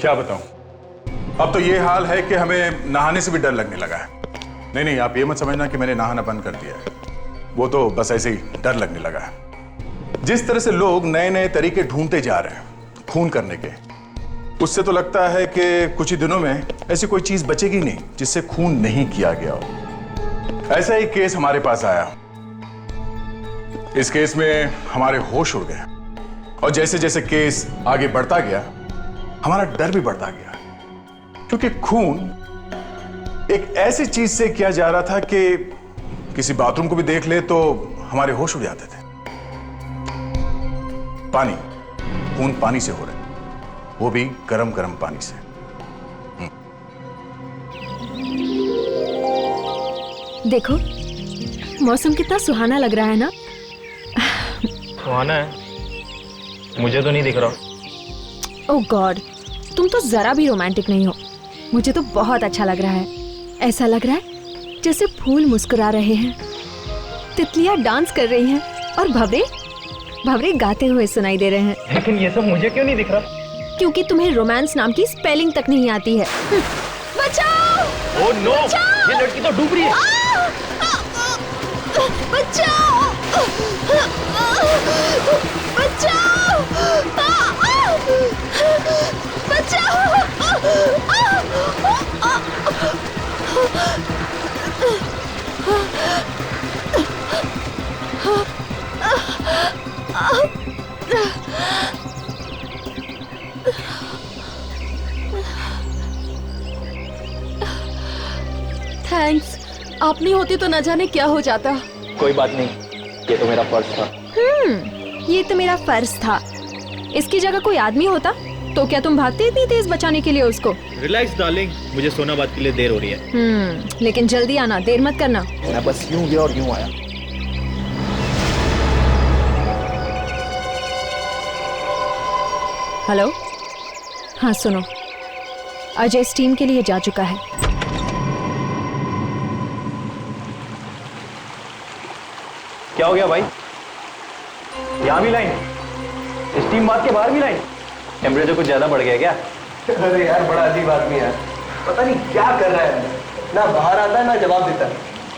क्या बताऊं, अब तो ये हाल है कि हमें नहाने से भी डर लगने लगा है। नहीं नहीं, आप ये मत समझना कि मैंने नहाना बंद कर दिया है, वो तो बस ऐसे ही डर लगने लगा है। जिस तरह से लोग नए नए तरीके ढूंढते जा रहे हैं खून करने के, उससे तो लगता है कि कुछ ही दिनों में ऐसी कोई चीज बचेगी नहीं जिससे खून नहीं किया गया हो। ऐसा ही केस हमारे पास आया। इस केस में हमारे होश उड़ गए और जैसे जैसे केस आगे बढ़ता गया हमारा डर भी बढ़ता गया, क्योंकि खून एक ऐसी चीज से किया जा रहा था कि किसी बाथरूम को भी देख ले तो हमारे होश उड़ जाते थे। पानी, खून पानी से हो रहा है, वो भी गरम गरम पानी से। देखो मौसम कितना सुहाना लग रहा है ना। सुहाना है? मुझे तो नहीं दिख रहा। ओह गॉड, तुम तो जरा भी रोमांटिक नहीं हो। मुझे तो बहुत अच्छा लग रहा है। ऐसा लग रहा है जैसे फूल मुस्कुरा रहे हैं, तितलियां डांस कर रही हैं और भंवरे गाते हुए सुनाई दे रहे हैं। लेकिन ये सब मुझे क्यों नहीं दिख रहा? क्योंकि तुम्हें रोमांस नाम की स्पेलिंग तक नहीं आती है। बचाओ! ओह नो, ये लड़की तो डूब रही है। बचाओ! बचाओ! बचाओ! थैंक्स, आप नहीं होती तो न जाने क्या हो जाता। कोई बात नहीं, ये तो मेरा फर्ज था। ये तो मेरा फर्ज था। इसकी जगह कोई आदमी होता तो क्या तुम भागते इतनी तेज बचाने के लिए उसको? रिलैक्स डार्लिंग, मुझे सोनाबाद के लिए देर हो रही है। लेकिन जल्दी आना, देर मत करना। मैं बस यूं गया और यूं आया। हेलो, हाँ सुनो, अजय स्टीम के लिए जा चुका है। क्या हो गया भाई? यहाँ भी लाइन? स्टीम बात के बाहर भी लाइन? टेम्परेचर कुछ ज्यादा बढ़ गया क्या? अरे यार बड़ा अजीब आदमी है, पता नहीं क्या कर रहा है, ना बाहर आता है ना जवाब देता है।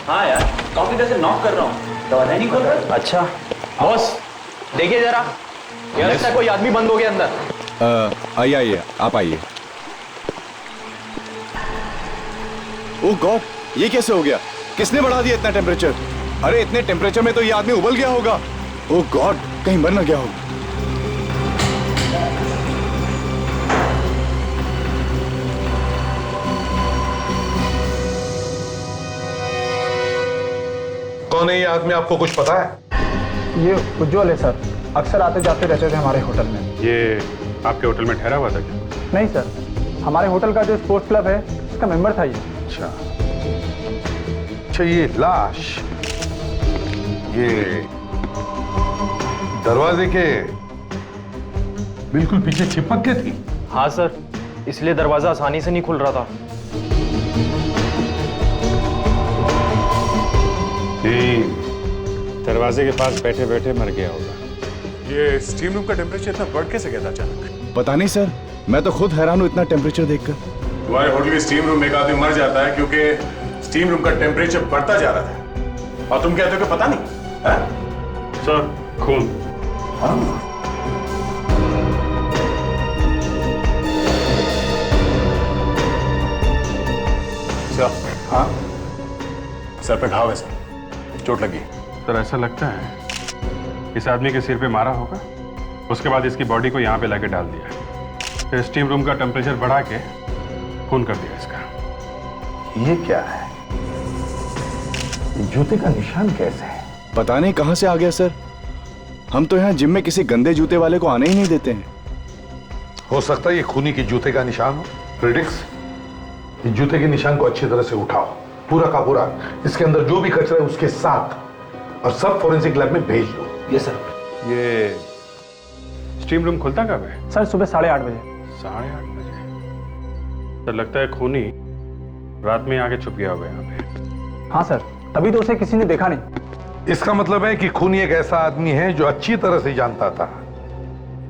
हाँ यार, काफी देर से नॉक कर रहा हूँ, दरवाजा नहीं खोल रहा। अच्छा बॉस, देखिए जरा, यार लगता है कोई आदमी बंद हो गया अंदर। आइए आप आइए। ओह गॉड, ये कैसे हो गया? किसने बढ़ा दिया इतना टेम्परेचर? अरे इतने टेम्परेचर में तो ये आदमी उबल गया होगा। ओह गॉड, कहीं मर ना गया हो। कौन है ये आदमी, आपको कुछ पता है? ये उज्जवल है सर, अक्सर आते जाते रहते थे हमारे होटल में। ये आपके होटल में ठहरा हुआ था क्या? नहीं सर, हमारे होटल का जो स्पोर्ट्स क्लब है उसका मेंबर था ये। अच्छा, ये लाश ये दरवाजे के बिल्कुल पीछे चिपक के थी। हाँ सर, इसलिए दरवाजा आसानी से नहीं खुल रहा था। दरवाजे के पास बैठे बैठे मर गया होगा। ये स्टीम रूम का टेम्परेचर इतना बढ़ कैसे गया था अचानक? पता नहीं सर, मैं तो खुद हैरान हूँ इतना टेम्परेचर देखकर। तुम्हारे होटल के स्टीम रूम में एक आदमी मर जाता है क्योंकि स्टीम रूम का टेम्परेचर बढ़ता जा रहा था, और तुम कहते हो कि पता नहीं? सर, खून। सर, हाँ, सर पे घाव है सर, चोट लगी। सर ऐसा लगता है इस आदमी के सिर पे मारा होगा, उसके बाद इसकी बॉडी को यहाँ पे लाके डाल दिया, फिर स्टीम रूम का टेम्परेचर बढ़ा के खून कर दिया इसका। ये क्या है? ये जूते का निशान कैसे है? पता नहीं कहां से आ गया सर। हम तो यहाँ जिम में किसी गंदे जूते वाले को आने ही नहीं देते हैं। हो सकता है ये खूनी के जूते का निशान हो। प्रेडिक्स, इस जूते के निशान को अच्छी तरह से उठाओ, पूरा का पूरा, इसके अंदर जो भी कचरा है उसके साथ, और सब फोरेंसिक लैब में भेज दो। ये सर। ये स्टीम रूम खुलता कब है? सर सुबह 8:30 बजे। 8:30 बजे? सर लगता है खूनी रात में आके छुप गया होगा यहाँ पे। हाँ सर, तभी तो उसे किसी ने देखा नहीं। इसका मतलब है कि खूनी एक ऐसा आदमी है जो अच्छी तरह से जानता था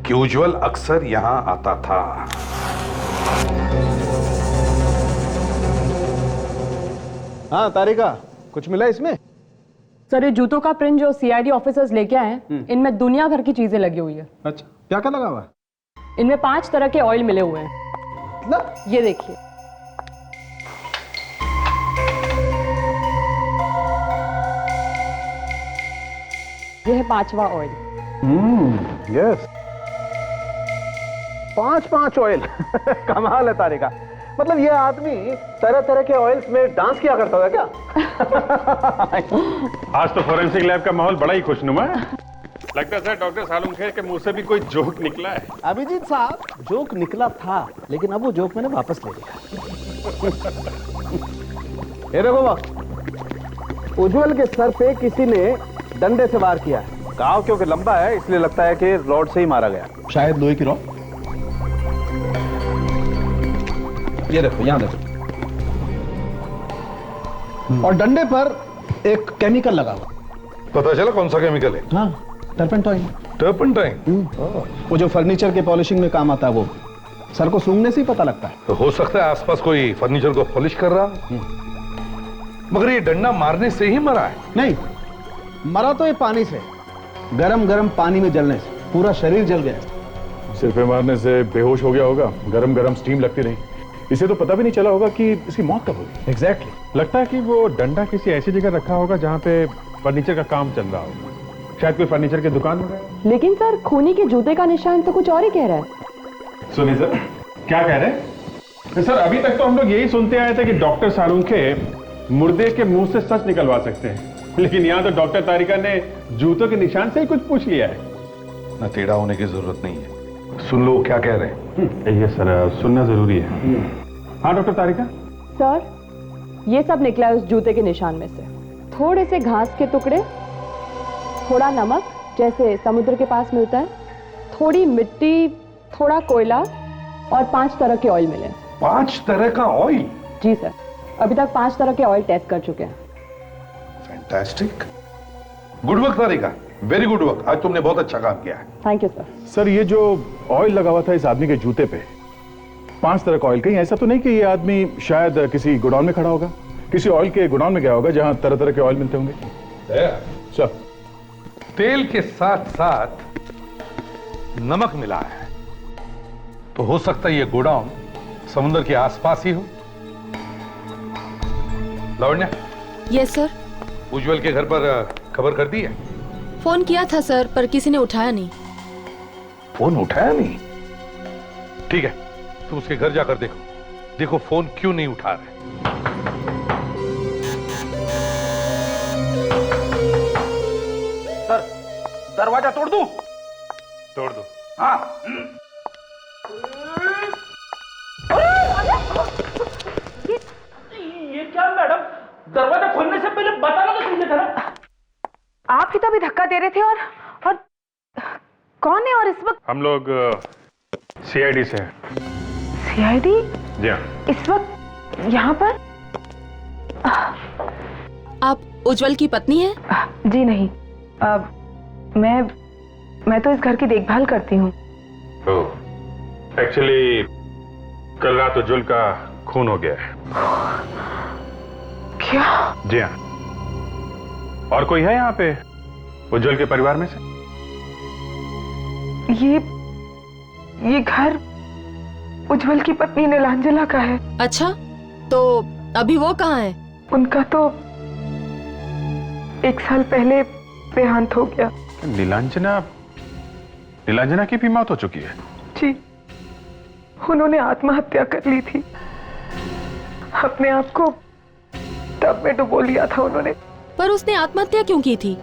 कि उज्जवल अक्सर यहां आता था। हाँ तारिका, कुछ मिला इसमें? सर ये जूतों का प्रिंट जो सीआईडी ऑफिसर्स लेके आए हैं, इनमें दुनिया भर की चीजें लगी हुई है। अच्छा, क्या क्या लगा हुआ है? इनमें 5 तरह के ऑयल मिले हुए हैं। मतलब? ये देखिए, ये है 5वां ऑयल। Yes, 5 oil. कमाल है तारिका। मतलब ये आदमी तरह तरह के ऑयल्स में डांस किया करता था क्या? आज तो फोरेंसिक लैब का माहौल बड़ा ही खुशनुमा है। लगता है सर डॉक्टर सालुंखे के मुंह से भी कोई जोक निकला है। अभिजीत साहब, जोक निकला था, लेकिन अब वो जोक मैंने वापस ले लिया। ये देखो बॉस, उज्जवल के सर पे किसी ने डंडे से वार किया है। घाव क्योंकि लंबा है इसलिए लगता है कि रॉड से ही मारा गया, शायद लोहे की रॉड। ये देखो, यहां देखो, और डंडे पर एक केमिकल लगा हुआ। पता चला कौन सा केमिकल है? हाँ, टर्पेंटाइन। टर्पेंटाइन? वो जो फर्नीचर के पॉलिशिंग में काम आता है, वो सर को सूंघने से ही पता लगता है। तो हो सकता है आसपास कोई फर्नीचर को पॉलिश कर रहा, मगर ये डंडा मारने से ही मरा है। नहीं, मरा तो ये पानी से, गरम गरम पानी में जलने से पूरा शरीर जल गया। सिर पे मारने से बेहोश हो गया होगा, गरम गरम स्टीम लगती रही, इसे तो पता भी नहीं चला होगा कि इसकी मौत कब होगी। एग्जैक्टली। लगता है कि वो डंडा किसी ऐसी जगह रखा होगा जहाँ पे फर्नीचर का काम चल रहा होगा। शायद कोई फर्नीचर की दुकान में गया। लेकिन सर खूनी के जूते का निशान तो कुछ और ही कह रहा है। सुनिए सर, क्या कह रहे हैं? सर अभी तक तो हम लोग यही सुनते आए थे कि डॉक्टर सालुंखे मुर्दे के मुंह से सच निकलवा सकते हैं, लेकिन यहाँ तो डॉक्टर तारिका ने जूतों के निशान से ही कुछ पूछ लिया है। ना टेढ़ा होने की जरूरत नहीं है, सुन लो क्या कह रहे हैं। ये सर सुनना जरूरी है। हाँ डॉक्टर तारिका। सर ये सब निकला है उस जूते के निशान में से। थोड़े से घास के टुकड़े, थोड़ा नमक जैसे समुद्र के पास मिलता है, थोड़ी मिट्टी, थोड़ा कोयला और 5 तरह के ऑयल मिले। 5 तरह का ऑयल? जी सर, अभी तक 5 तरह के ऑयल टेस्ट कर चुके हैं। फैंटास्टिक, गुड वर्क तारिका, वेरी गुड वर्क। आज तुमने बहुत अच्छा काम किया है। Thank you sir. सर ये जो ऑयल लगा हुआ था इस आदमी के जूते पे, 5 तरह का ऑयल, कहीं ऐसा तो नहीं कि ये आदमी शायद किसी गोडाउन में खड़ा होगा, किसी ऑयल के गोडाउन में गया होगा जहां तरह तरह के ऑयल मिलते होंगे? सर तेल के साथ साथ नमक मिला है, तो हो सकता है ये गोडाउन समुद्र के आसपास ही हो। Lavanya, yes sir. उज्जवल के घर पर खबर कर दी है? फोन किया था सर, पर किसी ने उठाया नहीं। फोन उठाया नहीं? ठीक है, तुम उसके घर जाकर देखो, देखो फोन क्यों नहीं उठा रहे। सर दरवाजा तोड़ दूं? तोड़ दो। हाँ। ये क्या मैडम, दरवाजा खोलने से पहले बताना तो चाहिए था ना। आप ही तो अभी धक्का दे रहे थे। और कौन है? और इस वक्त हम लोग सीआईडी से हैं। सीआईडी? जी हाँ। इस वक्त यहाँ पर? आप उज्जवल की पत्नी हैं? जी नहीं, मैं तो इस घर की देखभाल करती हूँ। एक्चुअली कल रात उज्जवल का खून हो गया है। क्या? जी हाँ। और कोई है यहाँ पे उज्जवल के परिवार में से? ये घर उज्जवल की पत्नी नीलांजना का है। अच्छा, तो अभी वो कहाँ है? उनका तो 1 साल पहले देहांत हो गया। नीलांजना की भी मौत हो चुकी है? जी, उन्होंने आत्महत्या कर ली थी। अपने आप को टब में डुबो लिया था उन्होंने। पर उसने आत्महत्या क्यों की थी?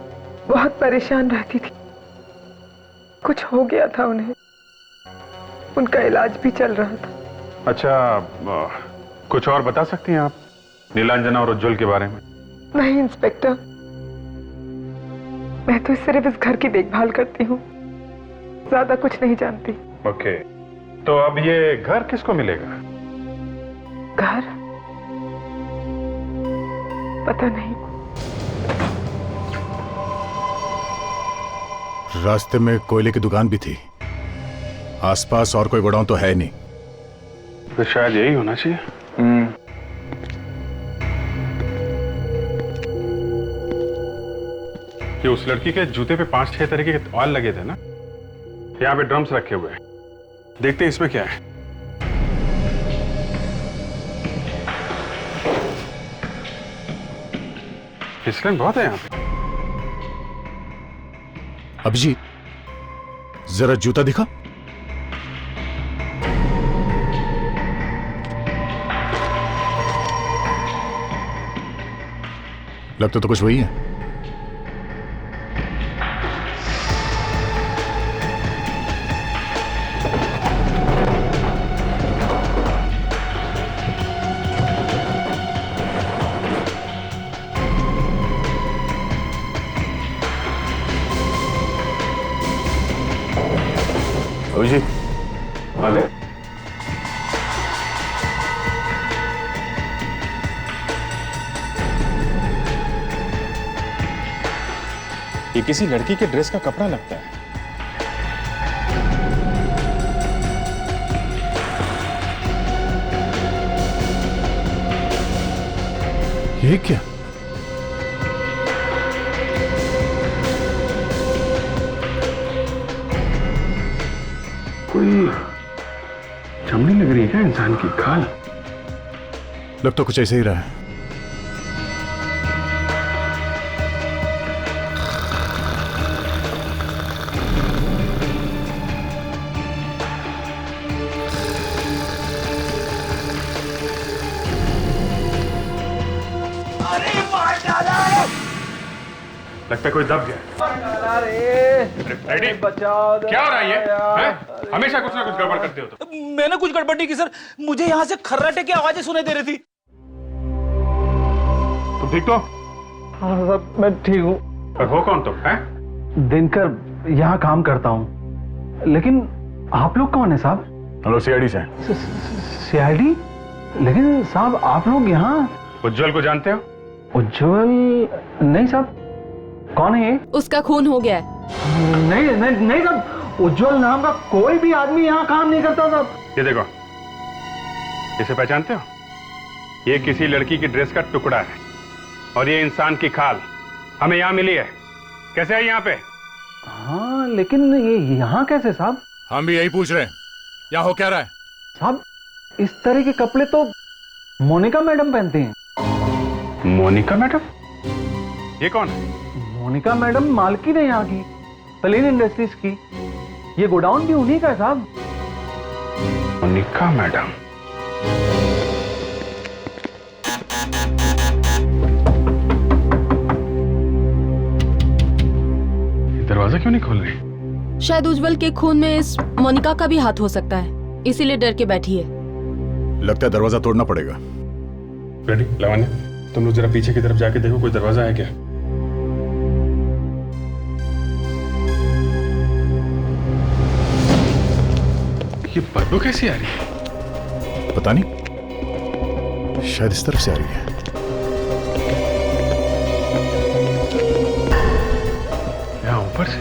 बहुत परेशान रहती थी, कुछ हो गया था उन्हें, उनका इलाज भी चल रहा था। अच्छा, कुछ और बता सकती हैं आप नीलांजना और उज्जवल के बारे में? नहीं इंस्पेक्टर, मैं तो सिर्फ इस घर की देखभाल करती हूँ, ज्यादा कुछ नहीं जानती। ओके, तो अब ये घर किसको मिलेगा? घर? पता नहीं। रास्ते में कोयले की दुकान भी थी, आसपास और कोई गोडाउन तो है नहीं। तो शायद यही होना चाहिए। कि उस लड़की के जूते पे 5-6 तरीके के ऑयल लगे थे ना। यहाँ पे ड्रम्स रखे हुए हैं, देखते हैं इसमें क्या है। फिसलन बहुत है यहाँ पे। अभिजीत, जरा जूता दिखा। लगता तो कुछ वही है। अभिजीत, अरे ये किसी लड़की के ड्रेस का कपड़ा लगता है। ये क्या? कोई चमड़ी लग रही है क्या इंसान की? खाल लग तो कुछ ऐसे ही रहा है। लगता है कोई दब गया। रेडी? बचाओ, क्या हो रहा है ये? हैं? हमेशा कुछ ना कुछ गड़बड़ करते हो तो। मैंने कुछ गड़बड़ नहीं की सर, मुझे यहाँ से खर्राटे की आवाजें सुनाई दे रही थी। तुम ठीक तो? हाँ सर, मैं ठीक हूँ। पर हो कौन तुम? हैं? दिनकर यहाँ काम करता हूँ, लेकिन आप लोग कौन है साहब? हम लोग सीआईडी से हैं। सीआईडी? लेकिन साहब आप लोग यहाँ? उज्जवल को जानते हो? उज्जवल? नहीं साहब। कौन है ये? उसका खून हो गया है। नहीं नहीं नहीं साहब, उज्जवल नाम का कोई भी आदमी यहाँ काम नहीं करता साहब। ये देखो, इसे पहचानते हो? ये किसी लड़की की ड्रेस का टुकड़ा है और ये इंसान की खाल हमें यहाँ मिली है। कैसे आई यहाँ पे? हाँ, लेकिन ये यहाँ कैसे साहब? हम भी यही पूछ रहे हैं, यहाँ हो क्या रहा है? साहब, इस तरह के कपड़े तो मोनिका मैडम पहनती हैं। मोनिका मैडम? ये कौन है? मोनिका मैडम मालकिन है यहाँ की, प्लेन इंडस्ट्रीज की। ये गोडाउन भी उन्हीं का है साहब। मोनिका मैडम? दरवाजा क्यों नहीं खोल रही? शायद उज्जवल के खून में इस मोनिका का भी हाथ हो सकता है, इसीलिए डर के बैठी है। लगता है दरवाजा तोड़ना पड़ेगा। रेडी? लावण्य, तुम लोग जरा पीछे की तरफ जाके देखो कोई दरवाजा है क्या। ये बदबू कैसी आ रही है? पता नहीं, शायद इस तरफ से आ रही है। यहाँ ऊपर से?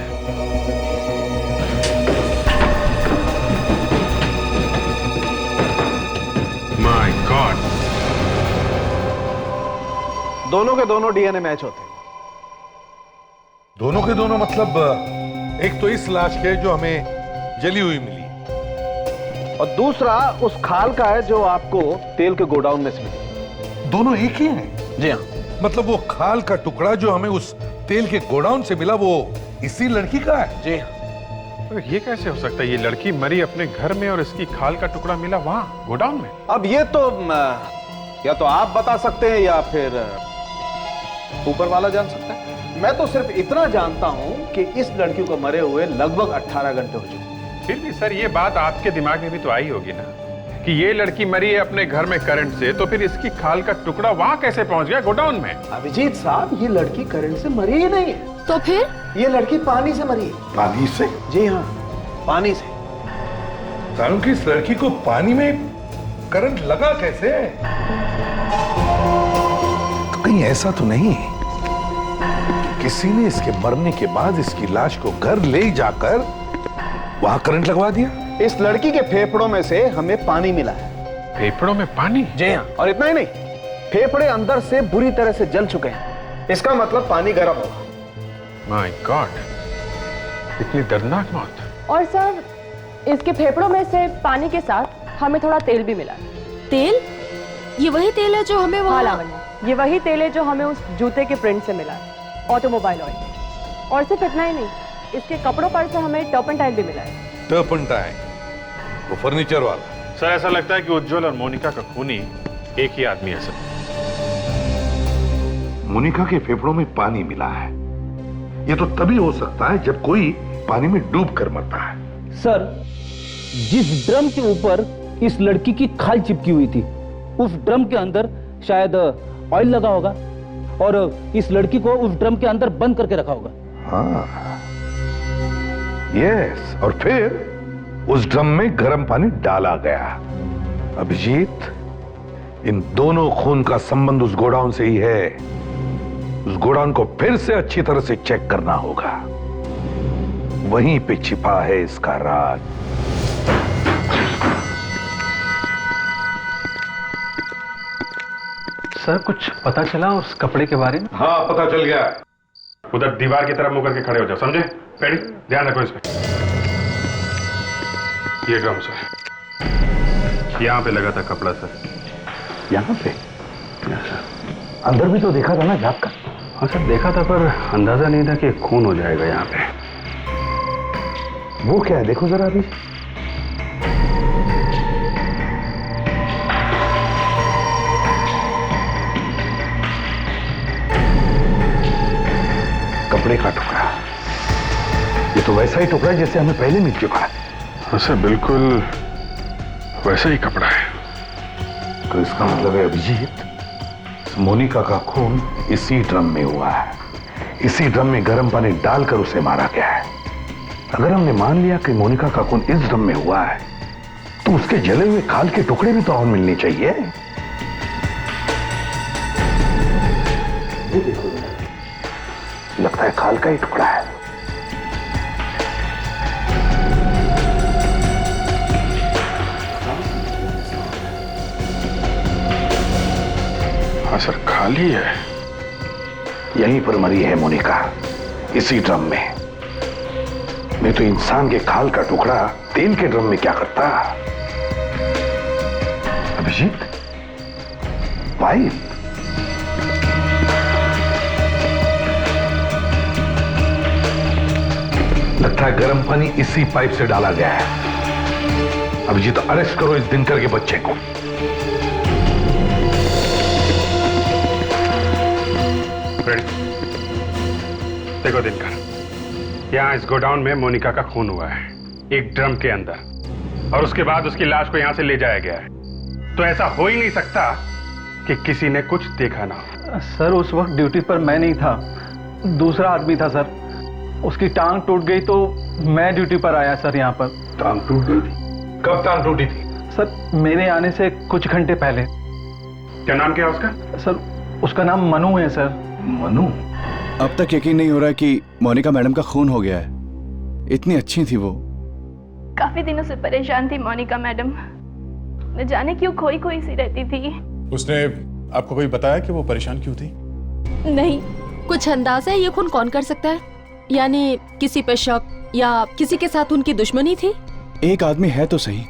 My God! दोनों के दोनों डीएनए मैच होते हैं। दोनों के दोनों मतलब एक तो इस लाश के जो हमें जली हुई मिली, और दूसरा उस खाल का है जो आपको तेल के गोडाउन में से मिली। दोनों एक ही हैं? जी हाँ। मतलब वो खाल का टुकड़ा जो हमें उस तेल के गोडाउन से मिला वो इसी लड़की का है? जी हाँ। ये कैसे हो सकता है? ये लड़की मरी अपने घर में और इसकी खाल का टुकड़ा मिला वहां गोडाउन में। अब ये तो या तो आप बता सकते हैं या फिर ऊपर वाला जान सकता है। मैं तो सिर्फ इतना जानता हूं कि इस लड़की को मरे हुए लगभग 18 घंटे हो चुके। फिर भी सर ये बात आपके दिमाग में भी तो आई होगी ना कि ये लड़की मरी है अपने घर में करंट से, तो फिर इसकी खाल का टुकड़ा वहां कैसे पहुंच गया गोडाउन में? अभिजीत साहब, ये लड़की करंट से मरी ही नहीं है। तो फिर? ये लड़की पानी से मरी है। पानी से? जी हाँ, पानी से। कारण कि इस लड़की को पानी में करंट लगा कैसे? तो कहीं ऐसा तो नहीं कि किसी ने इसके मरने के बाद इसकी लाश को घर ले जाकर वहां करंट लगवा दिया? इस लड़की के फेफड़ों में से हमें पानी मिला है फेफड़ों में पानी? जी हाँ, और इतना ही नहीं, फेफड़े अंदर से बुरी तरह से जल चुके हैं। इसका मतलब पानी गर्म होगा। माय गॉड, इतनी दर्दनाक मौत। और सर, इसके फेफड़ों में से पानी के साथ हमें थोड़ा तेल भी मिला। तेल? ये वही तेल है जो हमें हाँ वहाँ... लावण्य, ये वही तेल है जो हमें उस जूते के प्रिंट से मिला, ऑटोमोबाइल ऑयल। और सिर्फ इतना ही नहीं, इसके कपड़ों पर से हमें टर्पेंटाइन भी मिला है। टर्पेंटाइन, वो फर्नीचर वाला। सर ऐसा लगता है कि उज्जवल और मोनिका का खूनी एक ही आदमी है सर। मोनिका के फेफड़ों में पानी मिला है। ये तो तभी हो सकता है जब कोई पानी में डूब कर मरता है। सर, जिस ड्रम के ऊपर इस लड़की की खाल चिपकी हुई थी, उस ड्रम के अंदर शायद ऑयल लगा होगा और इस लड़की को उस ड्रम के अंदर बंद करके रखा होगा। हाँ, यस, और फिर उस ड्रम में गर्म पानी डाला गया। अभिजीत, इन दोनों खून का संबंध उस गोडाउन से ही है। उस गोडाउन को फिर से अच्छी तरह से चेक करना होगा। वहीं पे छिपा है इसका राज। सर, कुछ पता चला उस कपड़े के बारे में? हाँ, पता चल गया। उधर दीवार की तरफ मुंह करके खड़े हो जाओ, समझे? पेड़ी, ध्यान रखो इसमें। ये ड्रम सर, यहाँ पे लगा था कपड़ा सर। यहाँ पे? अंदर भी तो देखा था ना झाँक कर? हाँ सर, देखा था, पर अंदाजा नहीं था कि खून हो जाएगा यहाँ पे। वो क्या है, देखो जरा अभी। कपड़े का टुकड़ा। ये तो वैसा ही टुकड़ा है जैसे हमें पहले मिल चुका है। हाँ सर, बिल्कुल वैसा ही कपड़ा है। तो इसका मतलब है अभिजीत, मोनिका का खून इसी ड्रम में हुआ है। इसी ड्रम में गर्म पानी डालकर उसे मारा गया है। अगर हमने मान लिया कि मोनिका का खून इस ड्रम में हुआ है, तो उसके जले हुए खाल के टुकड़े भी तो और मिलने चाहिए। ये देखो, लगता है खाल का ही टुकड़ा है। हाँ सर, खाली है। यहीं पर मरी है मोनिका, इसी ड्रम में। नहीं तो इंसान के खाल का टुकड़ा तेल के ड्रम में क्या करता? अभिजीत, पाइप। लगता है गर्म पानी इसी पाइप से डाला गया है। अभिजीत, अरेस्ट करो इस दिनकर के बच्चे को। देखो दिनकर, यहाँ इस गोडाउन में मोनिका का खून हुआ है, एक ड्रम के अंदर, और उसके बाद उसकी लाश को यहाँ से ले जाया गया है। तो ऐसा हो ही नहीं सकता कि किसी ने कुछ देखा ना हो। सर, उस वक्त ड्यूटी पर मैं नहीं था, दूसरा आदमी था सर। उसकी टांग टूट गई तो मैं ड्यूटी पर आया सर यहाँ पर। टांग टूट गई थी? कब टांग टूटी थी? सर, मेरे आने से कुछ घंटे पहले। क्या नाम क्या है उसका? सर, उसका नाम मनु है सर। मनु? अब तक यकीन नहीं हो रहा कि मोनिका मैडम का खून हो गया है। इतनी अच्छी थी वो। काफी दिनों से परेशान थी मोनिका मैडम, न जाने क्यों खोई खोई सी रहती थी। उसने आपको कोई बताया कि वो परेशान क्यों थी? नहीं। कुछ अंदाजा है ये खून कौन कर सकता है? यानी किसी पे शक या किसी के साथ उनकी दुश्मनी थी? एक आदमी है तो सही।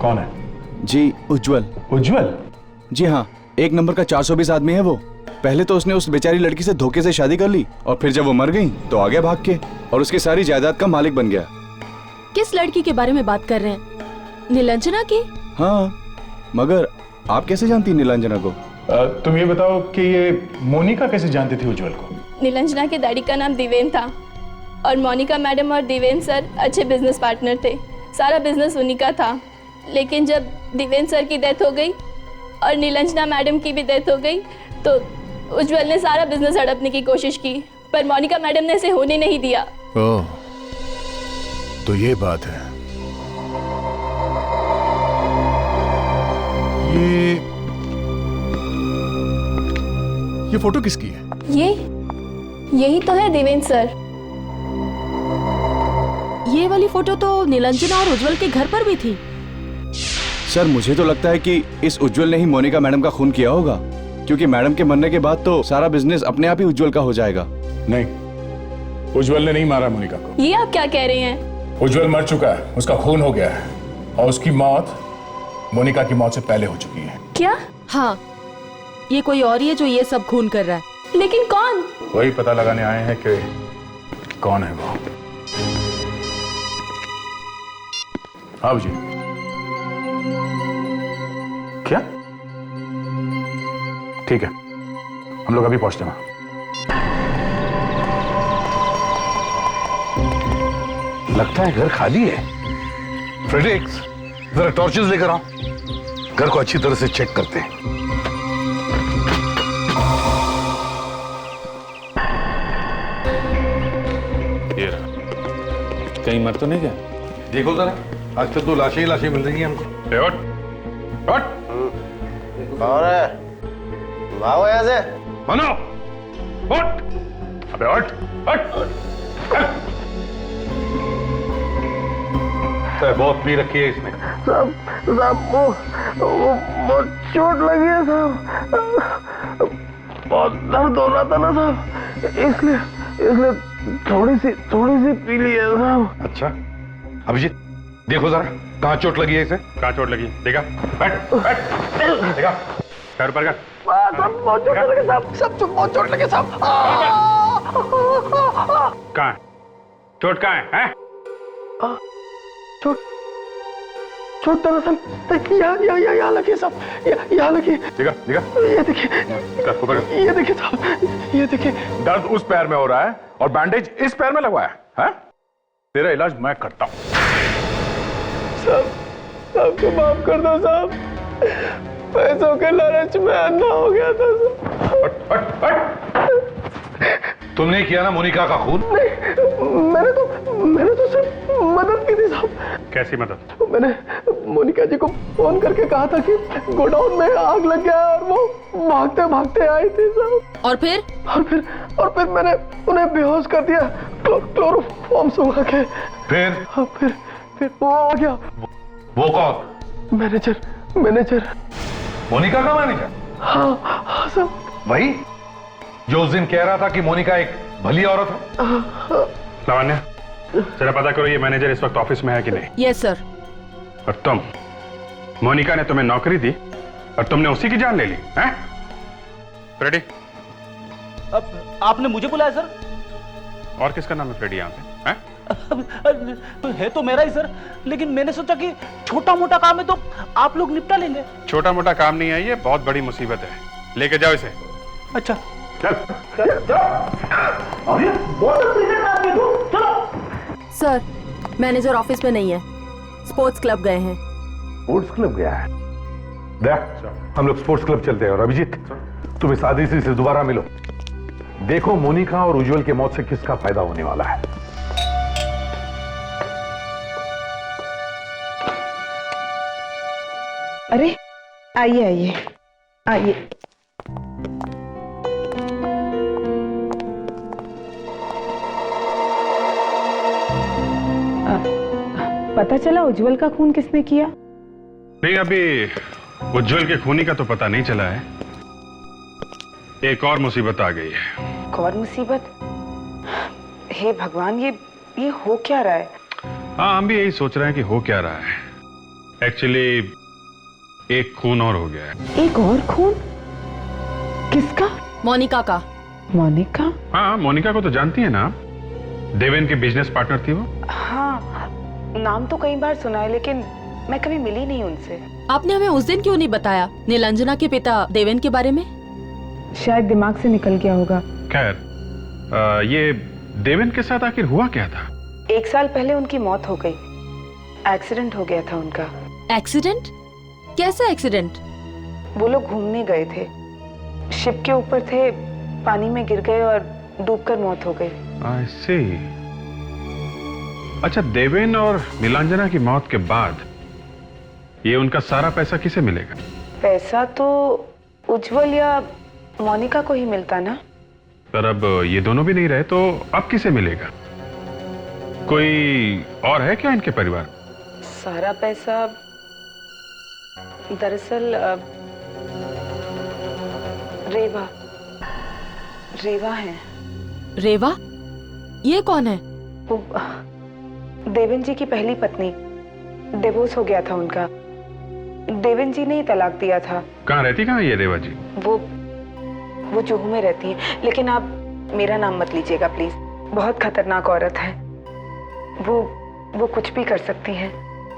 कौन है? जी, उज्जवल। उज्जवल? जी हाँ, 1 नंबर का 420 आदमी है वो। पहले तो उसने उस बेचारी लड़की से धोखे से शादी कर ली, और फिर जब वो मर गई तो आ गया भाग के, और उसकी सारी जायदाद का मालिक बन गया। किस लड़की के बारे में बात कर रहे हैं? नीलांजना की? हाँ, मगर आप कैसे जानती नीलांजना को? तुम ये बताओ कि ये मोनिका कैसे जानती थी उज्जवल को? नीलांजना के डैडी का नाम दिवेन था और मोनिका मैडम और दिवेन सर अच्छे बिजनेस पार्टनर थे। सारा बिजनेस उन्हीं का था। लेकिन जब दिवेन सर की डेथ हो गई और नीलांजना मैडम की भी डेथ हो गई तो उज्जवल ने सारा बिजनेस हड़पने की कोशिश की, पर मोनिका मैडम ने इसे होने नहीं दिया। ओह, तो ये बात है। ये फोटो किसकी है? यही तो है देवेंद्र सर। ये वाली फोटो तो नीलांजना और उज्जवल के घर पर भी थी। सर मुझे तो लगता है कि इस उज्जवल ने ही मोनिका मैडम का खून किया होगा, क्योंकि मैडम के मरने के बाद तो सारा बिजनेस अपने आप ही उज्जवल का हो जाएगा। नहीं, उज्जवल ने नहीं मारा मोनिका को। ये आप क्या कह रहे हैं? उज्जवल मर चुका है, उसका खून हो गया है और उसकी मौत मोनिका की मौत से पहले हो चुकी है। क्या? हाँ, ये कोई और ही है जो ये सब खून कर रहा है। लेकिन कौन? वही पता लगाने आए हैं कि कौन है वो। हाँ जी। क्या? ठीक है, हम लोग अभी पहुंचते हैं। लगता है घर खाली है। फ्रेडरिक्स, जरा टॉर्चेस लेकर आओ, घर को अच्छी तरह से चेक करते हैं। ये रहा। कहीं मर तो नहीं गया? देखो जरा, आज तक तो लाशें ही लाशें मिल रही हैं हमको। कौन है? भागो यहाँ से। मनो, उठ! अबे उठ! बहुत पी रखी है इसने। साहब वो चोट लगी है साहब, बहुत दर्द हो रहा था ना साहब, इसलिए थोड़ी सी पी ली है साहब। अच्छा, अभिजीत देखो जरा, कहाँ चोट लगी है इसे? कहाँ चोट लगी? देखा? बैठ! देखा? पैर ऊपर कर। सब बहुत चोट लगे साहब, सब बहुत चोट लगे साहब। कहाँ है? चोट कहाँ है? हैं? चोट दरअसल यहाँ लगी साहब, यहाँ लगी। देखा? ये देखिए, ये देखिए साहब, ये देखिए। दर्द उस पैर में हो रहा है और बैंडेज इस पैर में लगवाया है? तेरा इलाज मैं करता हूं। साहब को माफ कर दो साहब, पैसों के लालच में अंधा हो गया था साहब। तुमने किया ना मोनिका का खून? नहीं, मैंने तो सिर्फ मदद की थी साहब। कैसी मदद? मैंने मोनिका जी को फोन करके कहा था कि गोडाउन में आग लग गया और वो भागते भागते आई थी साहब। और फिर मैंने उन्हें बेहोश कर दिया क्लोरोफॉर्म सुखा के। फिर वो आ गया। वो कौन? मैनेजर। मोनिका का मैनेजर? हाँ साहब। वही जो उस दिन कह रहा था कि मोनिका एक भली औरत है। लावण्या, जरा पता करो ये मैनेजर इस वक्त ऑफिस में है कि नहीं। Yes sir. और तुम, मोनिका ने तुम्हें नौकरी दी और तुमने उसी की जान ले ली, हैं? फ्रेडी? अब आपने मुझे बुलाया सर? और किसका नाम है फ्रेडी यहाँ पे? हैं? है तो मेरा ही सर, लेकिन मैंने सोचा कि छोटा मोटा काम है तो आप लोग निपटा लेंगे। छोटा मोटा काम नहीं है ये, बहुत बड़ी मुसीबत है। लेके जाओ इसे। अच्छा चल। सर, मैनेजर ऑफिस में नहीं है, स्पोर्ट्स क्लब गए हैं। स्पोर्ट्स क्लब गया है? देख, हम लोग स्पोर्ट्स क्लब चलते हैं। और अभिजीत, तुम इस आदित्य से दोबारा मिलो, देखो मोनिका और उज्जवल की मौत से किसका फायदा होने वाला है। अरे आइए। पता चला उज्जवल का खून किसने किया? नहीं, अभी उज्जवल के खूनी का तो पता नहीं चला है। एक और मुसीबत आ गई है। एक और मुसीबत? हे भगवान, ये हो क्या रहा है? हाँ, हम भी यही सोच रहे हैं कि हो क्या रहा है। एक्चुअली एक खून और हो गया है। एक और खून? किसका? मोनिका का। मोनिका? हाँ, मोनिका को तो जानती है ना, देवेन की बिजनेस पार्टनर थी वो। हाँ, नाम तो कई बार सुना है, लेकिन मैं कभी मिली नहीं उनसे। आपने हमें उस दिन क्यों नहीं बताया नीलांजना के पिता देवेन के बारे में? शायद दिमाग से निकल गया होगा। खैर, ये देवेन के साथ आखिर हुआ क्या था? 1 साल पहले उनकी मौत हो गई। एक्सीडेंट हो गया था उनका। एक्सीडेंट? कैसा एक्सीडेंट? वो लोग घूमने गए थे, शिप के ऊपर थे, पानी में गिर गए और डूबकर मौत हो गई। I see। अच्छा, देवेन और नीलांजना की मौत के बाद ये उनका सारा पैसा किसे मिलेगा? पैसा तो उज्जवल या मोनिका को ही मिलता ना। पर अब ये दोनों भी नहीं रहे तो अब किसे मिलेगा? कोई और है क्या इनके परिवार? सारा पैसा दरअसल रेवा है। रेवा? ये कौन है? वो देवेन जी की पहली पत्नी, डिवोर्स हो गया था उनका। देवेन जी ने ही तलाक दिया था। कहाँ रहती, कहाँ ये रेवा जी? वो जुहू में रहती है, लेकिन आप मेरा नाम मत लीजिएगा प्लीज। बहुत खतरनाक औरत है। वो कुछ भी कर सकती है।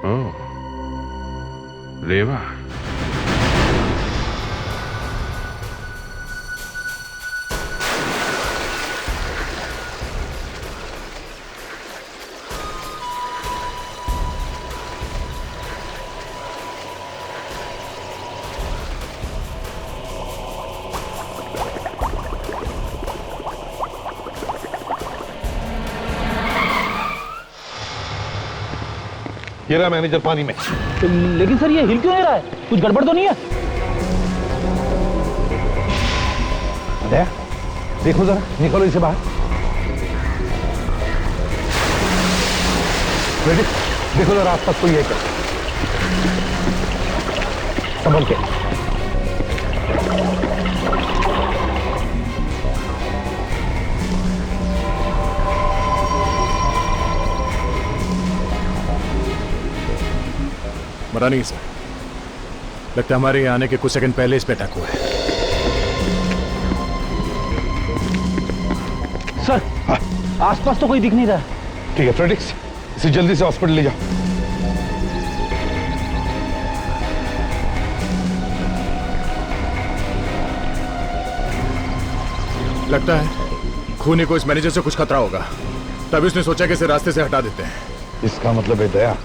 ओह, रेवा। ये रहा मैनेजर पानी में। लेकिन सर ये हिल क्यों नहीं रहा है? कुछ गड़बड़ तो नहीं है? दया, देखो जरा, निकलो इसे बाहर। रेडी? देखो जरा आसपास कोई है क्या? संभल के। मरा नहीं सर, लगता है हमारे यहाँ आने के कुछ सेकंड पहले इस पे अटैक हुआ है। सर, आसपास तो कोई दिख नहीं रहा। ठीक है फ्रेडिक्स, इसे जल्दी से हॉस्पिटल ले जाओ। लगता है खूनी को इस मैनेजर से कुछ खतरा होगा, तभी उसने सोचा कि इसे रास्ते से हटा देते हैं। इसका मतलब है दया,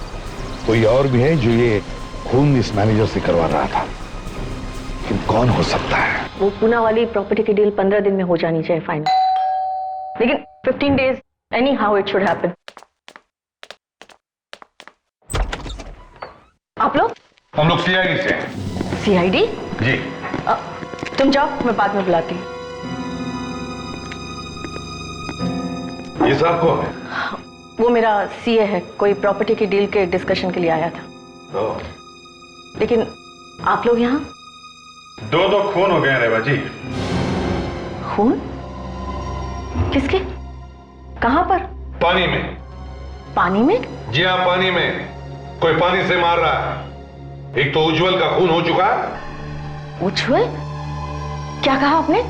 कोई और भी है जो ये खून इस मैनेजर से करवा रहा था। लेकिन कौन हो सकता है? वो पूना वाली प्रॉपर्टी की डील 15 दिन में हो जानी चाहिए फाइनल, लेकिन 15 days any how it should happen. आप लोग? हम लोग सीआईडी से हैं। सीआईडी? जी। तुम जाओ, मैं बाद में बुलाती हूँ। ये साहब कौन है? वो मेरा सीए है, कोई प्रॉपर्टी की डील के डिस्कशन के लिए आया था। लेकिन आप लोग यहाँ? दो खून हो गए रेवा जी। खून? किसके? कहाँ पर? पानी में। पानी में? जी हाँ, पानी में। कोई पानी से मार रहा है। एक तो उज्जवल का खून हो चुका है। उज्जवल? क्या कहा आपने?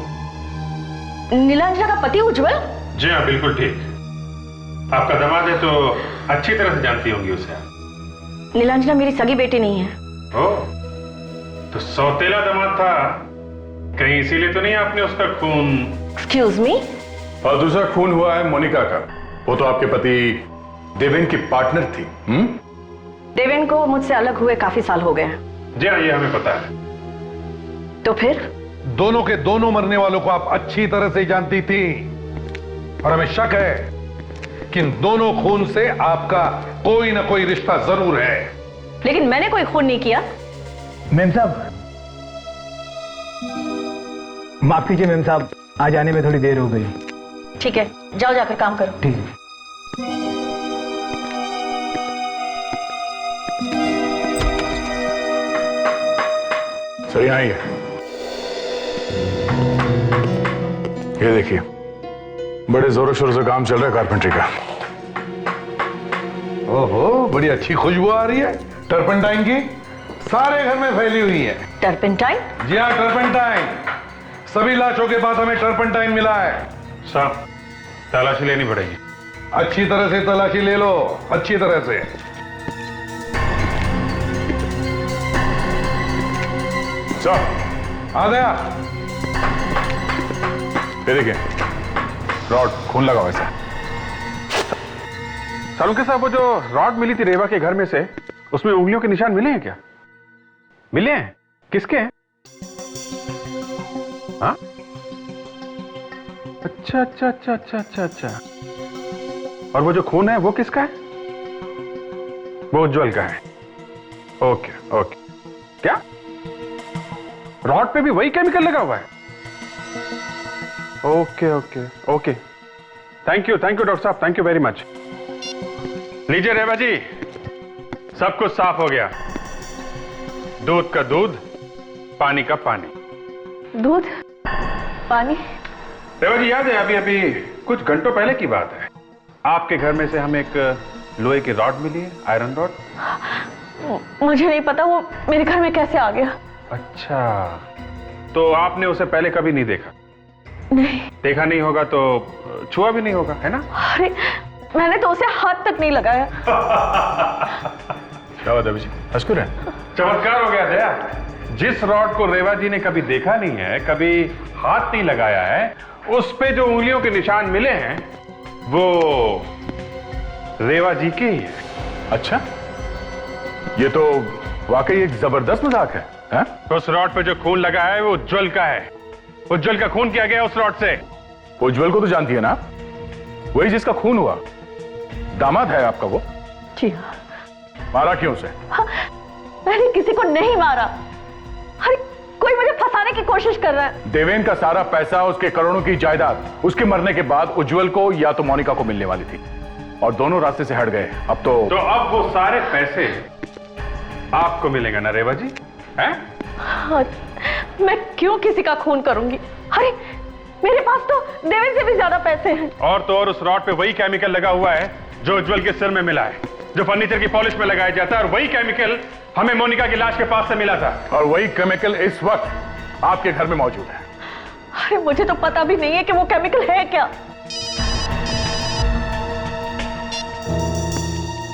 नीलांजना का पति उज्जवल? जी हाँ, बिल्कुल ठीक। आपका दामाद है तो अच्छी तरह से जानती होंगी उसे। नीलांजना मेरी सगी बेटी नहीं है। ओह, तो सौतेला दामाद था, कहीं इसीलिए तो नहीं आपने उसका खून? Excuse me? और दूसरा खून हुआ है मोनिका का, वो तो आपके पति देवेन की पार्टनर थी। देवेन को मुझसे अलग हुए काफी साल हो गए हैं। जी हाँ, ये हमें पता है। तो फिर? दोनों के दोनों मरने वालों को आप अच्छी तरह से जानती थी, और हमें शक है कि इन दोनों खून से आपका कोई ना कोई रिश्ता जरूर है। लेकिन मैंने कोई खून नहीं किया। मैम साहब, माफ कीजिए मैम साहब, आज आने में थोड़ी देर हो गई। ठीक है, जाओ जाकर काम करो। ठीक है। सर यहाँ ही है, ये देखिए, बड़े जोरों शोरों से काम चल रहा है कारपेंट्री का। ओहो, बड़ी अच्छी खुशबू आ रही है टर्पेंटाइन की, सारे घर में फैली हुई है। टर्पेंटाइन? जी हाँ, टर्पेंटाइन। सभी लाशों के पास हमें टर्पेंटाइन मिला है। साहब, तलाशी लेनी पड़ेगी। अच्छी तरह से तलाशी ले लो, अच्छी तरह से। आ गया। ये देखिए, रॉड, खून लगा हुआ है। सालुंके साहब, वो जो रॉड मिली थी रेवा के घर में से, उसमें उंगलियों के निशान मिले हैं क्या? मिले हैं? किसके हैं? हाँ? अच्छा अच्छा अच्छा अच्छा अच्छा अच्छा। और वो जो खून है वो किसका है? वो उज्जवल का है। Okay okay. क्या रॉड पे भी वही केमिकल लगा हुआ है? Okay okay okay, thank you doctor साहब, थैंक यू वेरी मच। लीजिए रेवा जी, सब कुछ साफ हो गया। दूध का दूध, पानी का पानी। दूध पानी? रेवा जी, याद है अभी अभी कुछ घंटों पहले की बात है, आपके घर में से हमें एक लोहे की रॉड मिली है, आयरन रॉड। मुझे नहीं पता वो मेरे घर में कैसे आ गया। अच्छा, तो आपने उसे पहले कभी नहीं देखा? नहीं। देखा नहीं होगा तो छुआ भी नहीं होगा, है ना? अरे मैंने तो उसे हाथ तक नहीं लगाया। क्या बात है अभिजी, हंसकुर है? चमत्कार हो गया दया। जिस रॉड को रेवा जी ने कभी देखा नहीं है, कभी हाथ नहीं लगाया है, उस पे जो उंगलियों के निशान मिले हैं वो रेवा जी के ही है। अच्छा, ये तो वाकई एक जबरदस्त मजाक है, हैं? उस रॉड पे जो खून लगा है वो उज्जवल का है। उज्जवल का खून किया गया उस रॉड से। उज्जवल को तो जानती है ना, वही जिसका खून हुआ, दामाद है आपका वो। जी हाँ। मारा क्यों उसे? हाँ, मैंने किसी को नहीं मारा। अरे कोई मुझे फंसाने की कोशिश कर रहा है। देवेन का सारा पैसा, उसके करोड़ों की जायदाद उसके मरने के बाद उज्जवल को या तो मोनिका को मिलने वाली थी, और दोनों रास्ते से हट गए। अब तो अब वो सारे पैसे आपको मिलेगा ना रेवा जी, हैं? हाँ, मैं क्यों किसी का खून करूंगी? अरे मेरे पास तो देवेन से भी ज्यादा पैसे हैं। और तो और उस रॉड पे वही केमिकल लगा हुआ है जो उज्जवल के सिर में मिला है, जो फर्नीचर की पॉलिश में लगाया जाता है, और वही केमिकल हमें मोनिका की लाश के पास से मिला था, और वही केमिकल इस वक्त आपके घर में मौजूद है। अरे मुझे तो पता भी नहीं है कि वो केमिकल है क्या।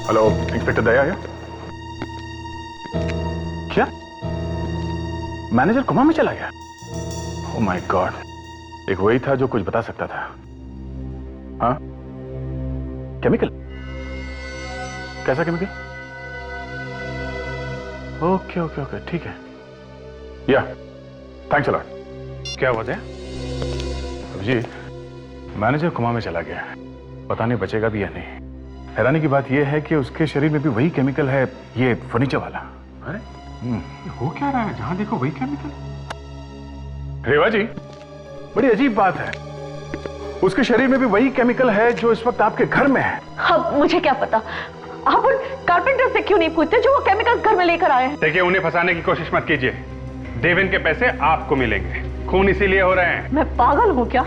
हेलो, इंस्पेक्टर दया है? क्या मैनेजर कोमा में चला गया? ओह माय गॉड, एक वही था जो कुछ बता सकता था। हाँ, केमिकल? कैसा केमिकल? ओके ओके ओके, ठीक है। या थैंक्स अ लॉट। क्या हुआ था? जी, मैनेजर कोमा में चला गया, पता नहीं बचेगा भी या नहीं। हैरानी की बात यह है कि उसके शरीर में भी वही केमिकल है, ये फर्नीचर वाला। अरे हो क्या रहा है? जहां देखो वही केमिकल। रेवा जी, बड़ी अजीब बात है, उसके शरीर में भी वही केमिकल है जो इस वक्त आपके घर में है। अब मुझे क्या पता, आप उन कारपेंटर से क्यों नहीं पूछते जो वो केमिकल घर में लेकर आए हैं? देखिए, उन्हें फंसाने की कोशिश मत कीजिए। देवेन के पैसे आपको मिलेंगे, खून इसीलिए हो रहे हैं। मैं पागल हूँ क्या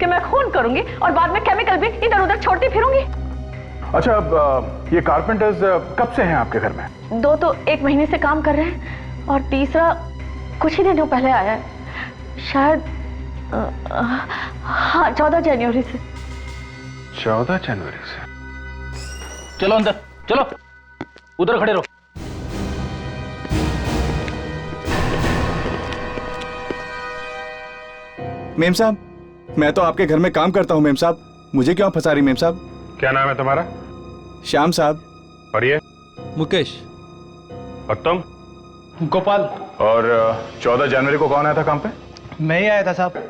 कि मैं खून करूंगी और बाद में केमिकल भी इधर उधर छोड़ती फिरूंगी? अच्छा, अब ये कारपेंटर्स कब से हैं आपके घर में? 2 तो 1 महीने से काम कर रहे हैं, और तीसरा कुछ ही दिनों पहले आया है, शायद हाँ 14 जनवरी से। 14 जनवरी से? चलो अंदर, चलो उधर खड़े रहो। मेम साहब, मैं तो आपके घर में काम करता हूँ मेम साहब, मुझे क्यों फंसा रही मेम साहब? क्या नाम है तुम्हारा? श्याम साहब। और ये? मुकेश। और तुम? गोपाल। और 14 जनवरी को कौन आया था काम पे? मैं ही आया था साहब।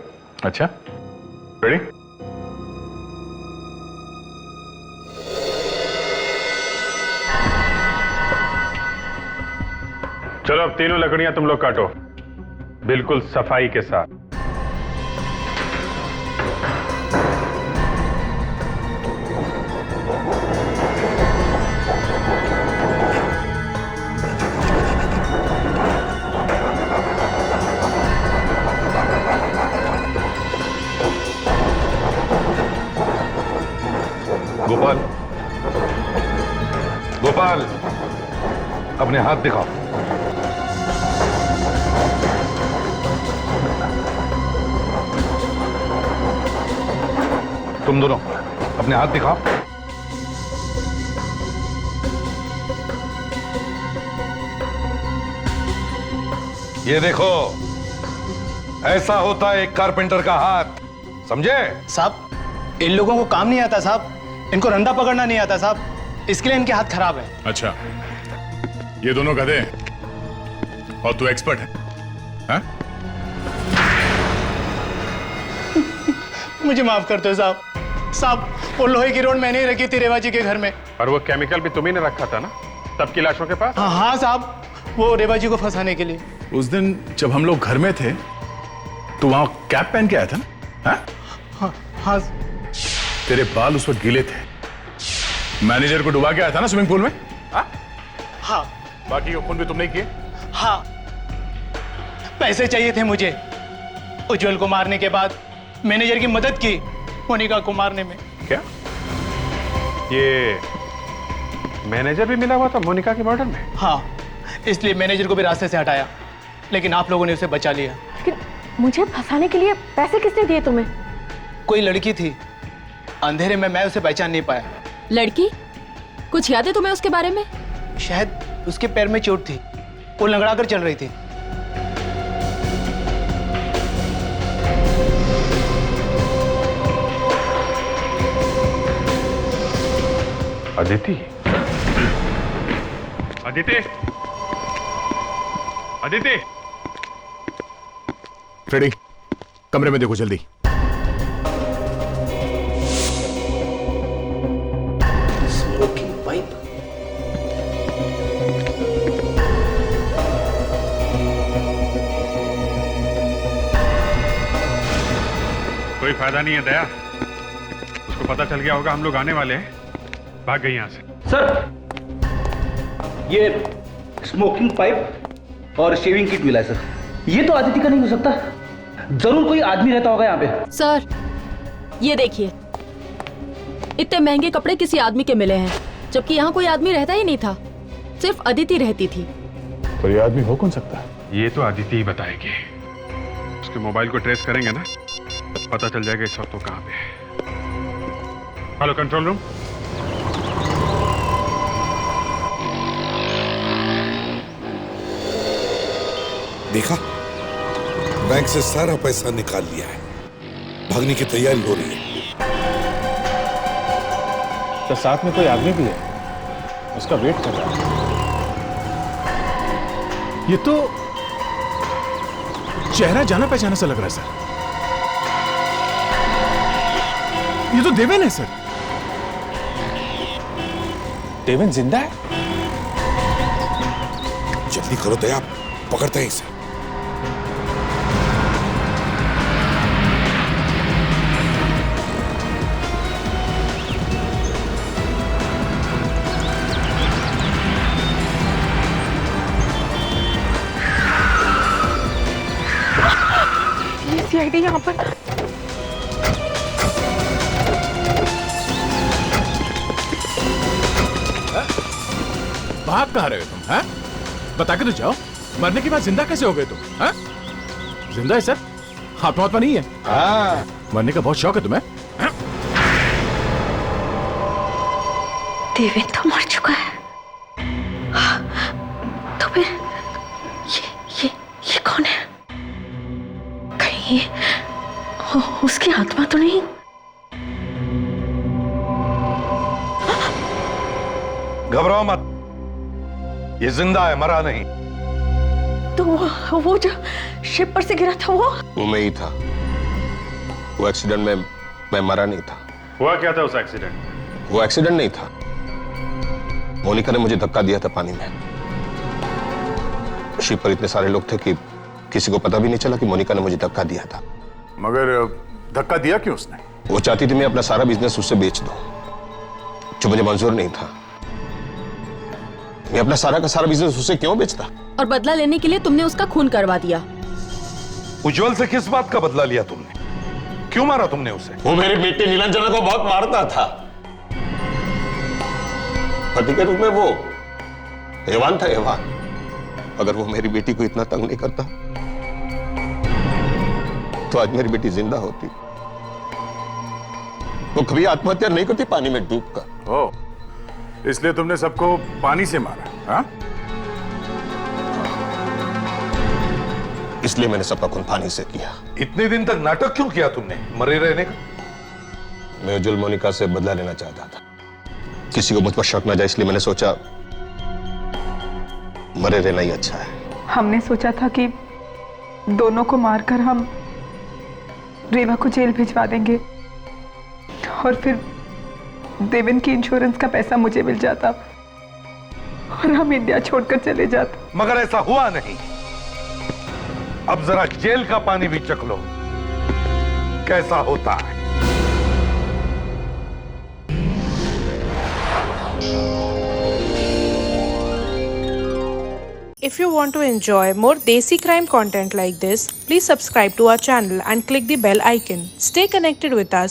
अच्छा, रेडी? चलो अब तीनों लकड़ियां तुम लोग काटो, बिल्कुल सफाई के साथ। गोपाल, गोपाल, अपने हाथ दिखाओ। तुम दोनों अपने हाथ दिखाओ। ये देखो, ऐसा होता है एक कारपेंटर का हाथ, समझे? साहब, इन लोगों को काम नहीं आता साहब, इनको रंदा पकड़ना नहीं आता साहब, इसके लिए इनके हाथ खराब है। अच्छा, ये दोनों गधे हैं और तू एक्सपर्ट है, हाँ? मुझे माफ कर दो साहब। साहब, वो लोहे की रोड मैंने ही रखी थी रेवा जी के घर में। और वो केमिकल भी तुम्ही ने रखा था ना तब की लाशों के पास? हाँ साहब, वो रेवा जी को फंसाने के लिए। उस दिन जब हम लोग घर में थे तो वहां कैप पहन के आया था ना? हाँ? हाँ, हाँ। तेरे बाल उस वक्त गीले थे, मैनेजर को डुबा के आया था ना स्विमिंग पूल में? हाँ? हाँ। बाकी खून भी तुमने किए? हाँ, पैसे चाहिए थे मुझे। उज्जवल को मारने के बाद मैनेजर की मदद की मोनिका को मारने में। क्या ये मैनेजर भी मिला हुआ था मोनिका के मर्डर में? हाँ, इसलिए मैनेजर को भी रास्ते से हटाया, लेकिन आप लोगों ने उसे बचा लिया। लेकिन मुझे फंसाने के लिए पैसे किसने दिए तुम्हें? कोई लड़की थी, अंधेरे में मैं उसे पहचान नहीं पाया। लड़की? कुछ याद है तुम्हें उसके बारे में? शायद उसके पैर में चोट थी, वो लंगड़ा कर चल रही थी। अदिति, अदिति, अदिति, फ्रेडी, कमरे में देखो जल्दी। Smoking pipe. कोई फायदा नहीं है दया, उसको पता चल गया होगा हम लोग आने वाले हैं, भाग गई यहां से। सर, ये स्मोकिंग पाइप और शेविंग किट मिला है सर। ये तो आदित्य का नहीं हो सकता, जरूर कोई आदमी रहता होगा यहाँ पे। सर, ये देखिए, इतने महंगे कपड़े किसी आदमी के मिले हैं, जबकि यहाँ कोई आदमी रहता ही नहीं था, सिर्फ अदिति रहती थी। तो ये आदमी हो कौन सकता है? ये तो अदिति ही बताएगी। उसके मोबाइल को ट्रेस करेंगे ना, पता चल जाएगा इस वक्त वो कहाँ पे है। Hello control room. देखा, बैंक से सारा पैसा निकाल लिया है, भागने की तैयारी हो रही है। तो साथ में कोई आदमी भी है, उसका वेट कर रहा है। ये तो चेहरा जाना पहचाना सा लग रहा है सर। ये तो देवेन है सर। देवेन जिंदा है? जल्दी करो दया, पकड़ते हैं इसे। सीआईडी यहाँ पर। भाग कहाँ रहे हो तुम? हैं? बता के तो जाओ, मरने के बाद जिंदा कैसे हो गए तुम? हैं? जिंदा है सर, आत्मा नहीं है। हाँ। मरने का बहुत शौक है तुम्हें? देवेन तो मर चुका है, तो फिर ये कौन है? कहीं उसकी आत्मा तो नहीं? घबराओ मत, ये जिंदा है, मरा नहीं। तो वो जो शिप पर से गिरा था वो मैं ही था। वो एक्सीडेंट में मैं मरा नहीं था। हुआ क्या था उस एक्सीडेंट में? वो एक्सीडेंट नहीं था, मोनिका ने मुझे धक्का दिया था पानी में। शिप पर इतने सारे लोग थे कि किसी को पता भी नहीं चला कि मोनिका ने मुझे धक्का दिया था। मगर धक्का दिया क्यों उसने? वो चाहती थी मैं अपना सारा बिजनेस उससे बेच दूं, जो मुझे मंजूर नहीं था। मैं अपना सारा का सारा बिजनेस उससे क्यों बेचता? और बदला लेने के लिए तुमने उसका खून करवा दिया। उज्जवल से किस बात का बदला लिया तुमने? क्यों मारा तुमने उसे? वो मेरे बेटे नीलांजना को बहुत मारता था। पति के रूप में वो हैवान था, हैवान। अगर वो मेरी बेटी को इतना तंग नहीं करता तो आज मेरी बेटी जिंदा होती। वो कभी आत्महत्या नहीं करती पानी में डूबकर। ओह, इसलिए तुमने सबको पानी से मारा? हाँ? इसलिए मैंने सबका खून पानी से किया। इतने दिन तक नाटक क्यों किया तुमने मरे रहने का? मैं उज्जवल मोनिका से बदला लेना चाहता था, किसी को मुझ पर शक न जाए, इसलिए मैंने सोचा मरे रहना ही अच्छा है। हमने सोचा था कि दोनों को मारकर हम रेवा को जेल भिजवा देंगे और फिर देवेन की इंश्योरेंस का पैसा मुझे मिल जाता और हम इंडिया छोड़कर चले जाते। मगर ऐसा हुआ नहीं। अब जरा जेल का पानी भी चख लो, कैसा होता है। If you want to enjoy more Desi crime content like this, please subscribe to our channel and click the bell icon. Stay connected with us.